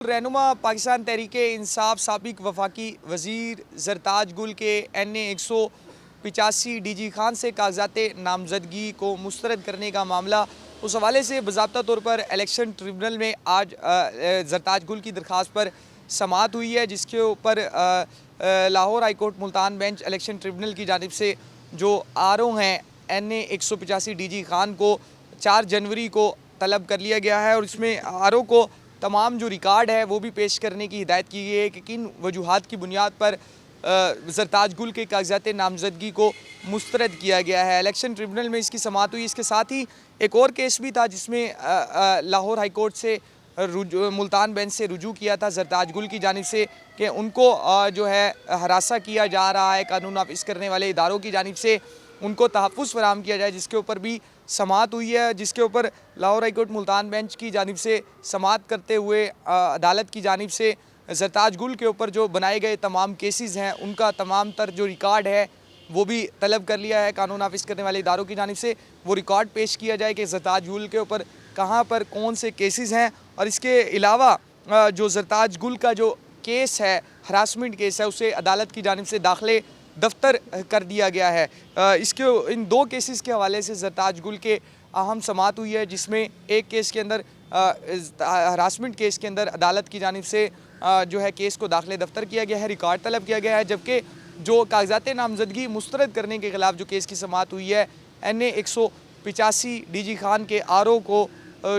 रहनुमा पाकिस्तान तहरीक-ए-इंसाफ साबिक वफाकी वज़ीर ज़रताज गुल के NA 185 DG खान से कागजात नामजदगी को मुस्तरद करने का मामला, उस हवाले से बाज़ाब्ता तौर पर इलेक्शन ट्रिब्यूनल में आज ज़रताज गुल की दरख्वास्त पर समाअत हुई है, जिसके ऊपर Lahore high court Multan bench election tribunal की जानिब से जो RO हैं NA 185 DG खान को 4 जनवरी को तलब कर लिया गया है और इसमें RO को तमाम जो रिकॉर्ड है वो भी पेश करने की हिदायत की गई है कि किन वजूहात की बुनियाद पर ज़रताज गुल के कागजात नामजदगी को मुस्तरद किया गया है। इलेक्शन ट्रिब्यूनल में इसकी समाअत हुई। इसके साथ ही एक और केस भी था जिसमें लाहौर हाई कोर्ट से मुल्तान बेंच से रुजू किया था ज़रताज गुल की जानिब से कि उनको जो है हरासा किया जा रहा है कानून नाफिज करने वाले इदारों की जानिब से, उनको तहफ़्फ़ुज़ फराहम किया जाए, जिसके ऊपर भी समाअत हुई है, जिसके ऊपर Lahore high court Multan bench की जानिब से समाअत करते हुए अदालत की जानिब से ज़रताज गुल के ऊपर जो बनाए गए तमाम केसेस हैं उनका तमाम तर जो रिकॉर्ड है वो भी तलब कर लिया है कानून नाफिज करने वाले इदारों की जानिब से। वो रिकॉर्ड पेश किया जाए कि ज़रताज गुल के ऊपर कहाँ पर कौन से केसेस हैं, और इसके अलावा जो ज़रताज गुल का जो केस है, हरासमेंट केस है, उसे अदालत की जानिब से दाखिले दफ्तर कर दिया गया है। इन 2 केसेस के हवाले से ज़रताज गुल के अहम समाअत हुई है, जिसमें एक केस के अंदर हरासमेंट केस के अंदर अदालत की जानिब से जो है केस को दाखिले दफ्तर किया गया है, रिकॉर्ड तलब किया गया है, जबकि जो कागजात नामजदगी मुस्तरद करने के खिलाफ जो केस की समाअत हुई है NA 185 DG खान के RO को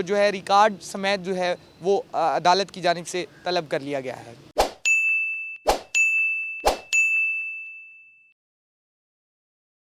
जो है रिकॉर्ड समेत जो है वो अदालत की जानिब से तलब कर लिया गया है।